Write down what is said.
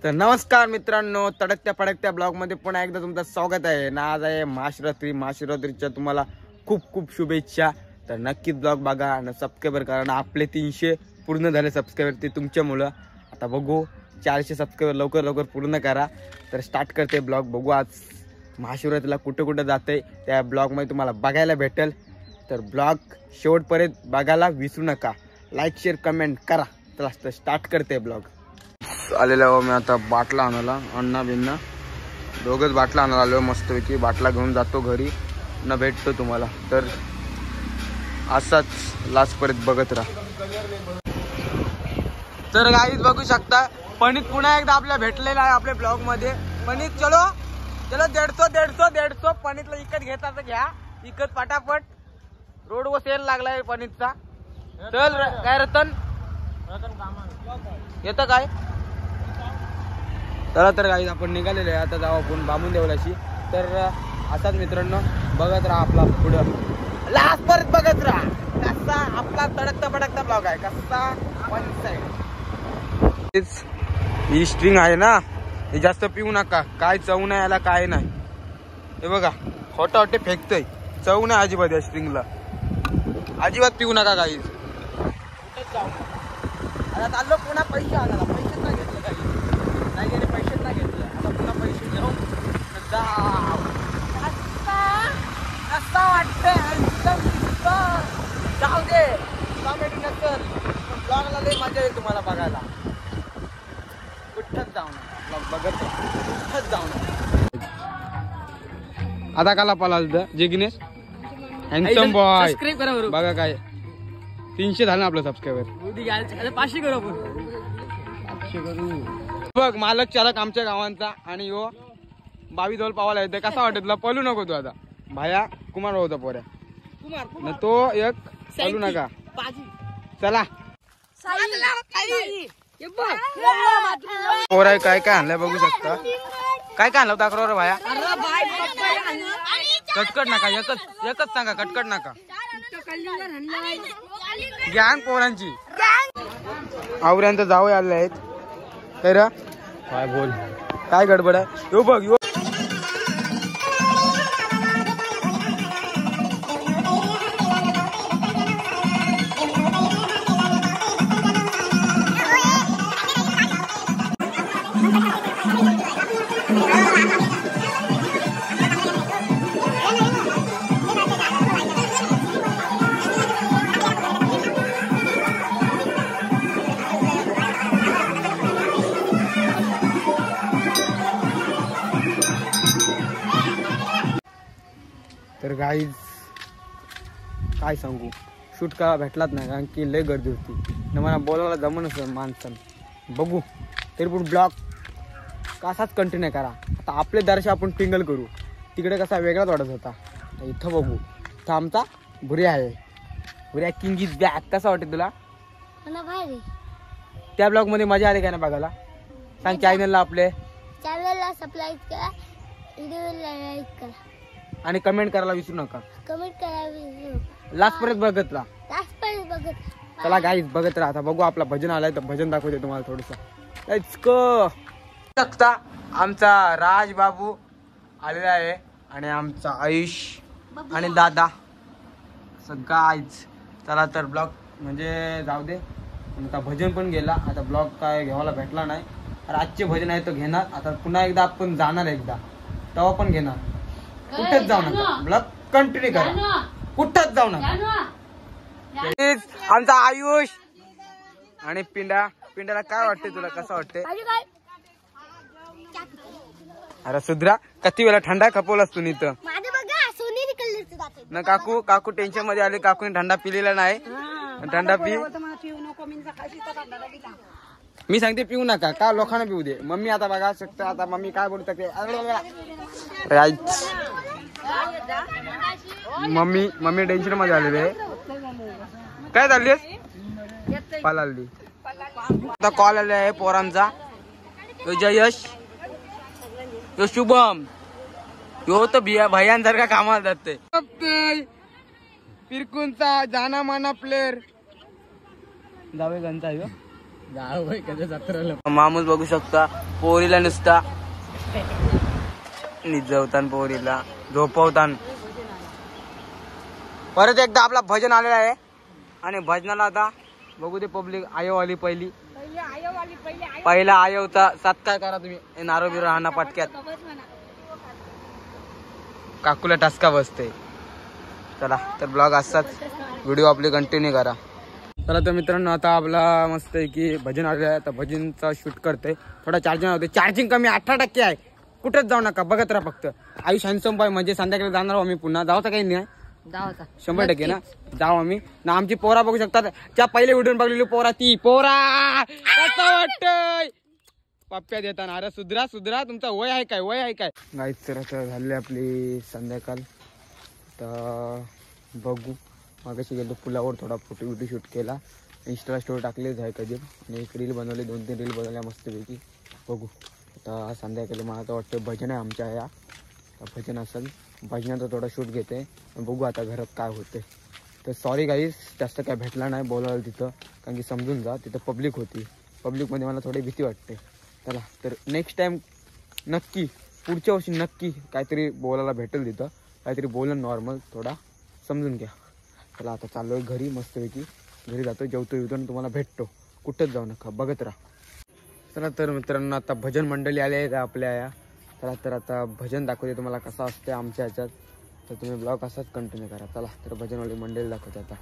तर नमस्कार मित्रांनो, तडकत्या फडकत्या ब्लॉग मध्ये पुन्हा एकदा तुमचं स्वागत आहे ना। आज आहे महाशिवरात्रीच्या तुम्हाला खूप खूप शुभेच्छा। तर नक्कीच ब्लॉग बघा आणि सबस्क्राइबर करा ना। आपले 300 पूर्ण झाले सबस्क्राइबर, ते तुमच्यामुळे। आता बघू 400 सबस्क्राइबर लवकर लवकर पूर्ण करा। तर स्टार्ट करते ब्लॉग। बघू आज महाशिवरात्रीला कुठं कुठं जाते त्या ब्लॉग मध्ये तुम्हाला बघायला भेटेल। तर ब्लॉग शेवटपर्यंत बघायला विसरू नका। लाईक शेअर कमेंट करा। चला स्टार्ट करते ब्लॉग। आलेला हो मी आता बाटला आणायला, अण्णा बिन्ना दोघंच बाटला आणायला आलो मस्तपैकी। बाटला घेऊन जातो घरी न भेटतो तुम्हाला। तर असाच लास्ट पर्यंत बघत राहा। तर गाईज बघू शकता पणित पुन्हा एकदा आपल्या भेटलेला आहे आपल्या ब्लॉग मध्ये। पणित चलो चलो 150 पणितला इकत घेता तर घ्या, इकत पटापट। रोडवर सेल लागलाय पणितचा। चल काय रतन येतं काय? चला तर गाईज आपण निघालेले आहे, आता जाऊ आपण बांबून देवलाशी। तर असाच मित्रांनो बघत राहा आपला पुढं, लास्ट परत बघत राहा कसा आपला तडकता फडकता ब्लॉग आहे, कसा वन साइड। ही स्ट्रिंग आहे ना, हे जास्त पिऊ नका, काय चव नाही याला, काय नाही। हे बघा खोटा वाटे फेकतय, चव नाही अजिबात या स्ट्रिंगला, अजिबात पिऊ नका गाईज। आता चाललो पुन्हा पैसे आणायला, पैसेच नाही घेतले काही, नाही गेले पैसेच नाही घेतले। आता पुन्हा पैसे घेऊन असं वाटतंय जाऊ दे कॉमेडी नसेल पण ब्लॉगला लई मजा येईल तुम्हाला बघायला। कुठंच जाऊ नका ब्लॉग बघत, कुठंच जाऊ नका। आता काला पाला जिग्नेश हँडसम बॉय, सबस्क्राइब करा बघा काय 300 झालं आपलं सबस्क्रायबर। 500 करू आपण, 500 करू। बघ मालक चालक आमच्या गावांचा आणि यो 22 धोल पावाला येते। कसा वाटत तुला? पळू नको तू आता। भाया कुमार होता पोऱ्या न तो एक पळू नका। चला पोरा काय काय आणलंय बघू शकता। काय काय आणलं दाखव रे भाया। कटकट नका, एकच सांगा, कटकट नका। गँग पोरांची आवऱ्यांत जाऊ आले आहेत। तर काय बोल, काय गडबड आहे? यो बघ यो तर गाईज काय सांगू, शूट का भेटलाच नाही कारण की लय गर्दी होती न, मला बोलायला जमनच माणसानं। बघू तरी पण ब्लॉग कसाच कंटिन्यू करा। आता आपले दर्शन आपण टिंगल करू, तिकडे कसा वेगळाच वाटत होता। इथं बघू, इथं आमचा भुऱ्या आहे, भुऱ्या किंग इज बॅक। कसा वाटत तुला? त्या ब्लॉग मध्ये मजा आली काय ना बघायला? सांग चॅनलला आपले सबस्क्राइब करा, व्हिडिओला लाईक करा आणि कमेंट करायला विसरू नका। कमेंट करा, लास्ट पर्यंत बघत राहा, लास्ट पर्यंत बघत। चला गाईज बघत राहा। आता बघू आपला भजन आलाय तर भजन दाखवते तुम्हाला थोडंसं। Let's go. बघता आमचा राज बाबू आलेला आहे आणि आमचा आयुष आणि दादा गाईज। चला तर ब्लॉग म्हणजे जाऊ दे, आता भजन पण गेला, आता ब्लॉग काय घ्यायला भेटला नाही। तर आजचे भजन आहे तो घेणार, आता पुन्हा एकदा आपण जाणार एकदा, तेव्हा पण घेणार। कुठेच जाऊ नका, ब्लॉग कंटिन्यू करा, कुठंच जाऊ नका। आमचा आयुष आणि पिंडाला काय वाटते तुला? कसं वाटते? अरे सुधरा, किती वेळा थंडा खपवलास तू इथं ना। काकू टेन्शन मध्ये आले, काकूने थंडा पिलेला नाही। थंडा पी, मी सांगते पिऊ नका, का लोकांना पिऊ दे। मम्मी आता बघा शकता, आता मम्मी काय बोलू शकते। मम्मी टेन्शन मध्ये आलेले आहे। काय चालली पालाली? आता कॉल आले आहे पोरांचा, यो जयश, यो शुभम, यो तर भयांसारखा कामाला जाते। पिरकुंचा जाना माना प्लेअर जावे गंता मामूस बघू शकता पोरीला नुसता निजवतान, पोरीला झोपवतान. परत एकदा आपला भजन आलेला आहे आणि भजनाला आता बघू दे पब्लिक. आयो आली पहिली, पहिला आयोचा सत्कार करा तुम्ही. नारो बिरो हाना पटक्यात, काकूला टसका बसते. चला तर ब्लॉग असाच व्हिडिओ आपले कंटिन्यू करा. चला तर मित्रांनो आता आपला मस्त आहे की भजन आलेलं आहे. तर भजनचा शूट करते. थोडा चार्जिंग होते, चार्जिंग कमी 18% आहे. कुठेच जाऊ नका, बघत राहा फक्त. आयुष हॅन्डसम बाय म्हणजे संध्याकाळी जाणार आम्ही पुन्हा. जाऊ काही नाही, 100% ना जाऊ आम्ही ना. आमची पोरा बघू शकतात. त्या पहिले व्हिडिओ बघलेली पोरा, ती पोरा कसं वाटतंय पप्प्या देताना. अरे सुधरा सुधरा, तुमचा वय आहे काय, वय आहे काय. गाईच तर आता झाली आपली संध्याकाळ. तर बघू, मागाशी गेलो पुलावर, थोडा फोटो बिटो शूट केला, इंस्टाला स्टोरी टाकलेच आहे कधी. आणि एक रील बनवली, 2-3 रील बनवल्या मस्तपैकी. बघू आता संध्याकाळी मला तर वाटतं भजन आहे आमच्या या. भजन असेल, भजनाचा थोडा शूट घेते. बघू आता घरात काय होते. तर सॉरी गाईस, जास्त काय भेटला नाही बोलायला तिथं, कारण की समजून जा तिथं पब्लिक होती. पब्लिकमध्ये मला थोडी भीती वाटते. चला तर नेक्स्ट टाईम नक्की, पुढच्या वर्षी नक्की काहीतरी बोलायला भेटेल तिथं, काहीतरी बोलन नॉर्मल, थोडा समजून घ्या. चला आता चाललो आहे घरी मस्तपैकी. घरी जातो, जेवतो येतो आणि तुम्हाला भेटतो. कुठंच जाऊ नका, बघत राहा. चला तर मित्रांनो आता भजन मंडळी आले आहेत आपल्या या. चला तर आता भजन दाखवते तुम्हाला कसं असते आमच्या ह्याच्यात. तर तुम्ही ब्लॉग असाच कंटिन्यू करा. चला तर भजनवाली मंडळी दाखवते आता.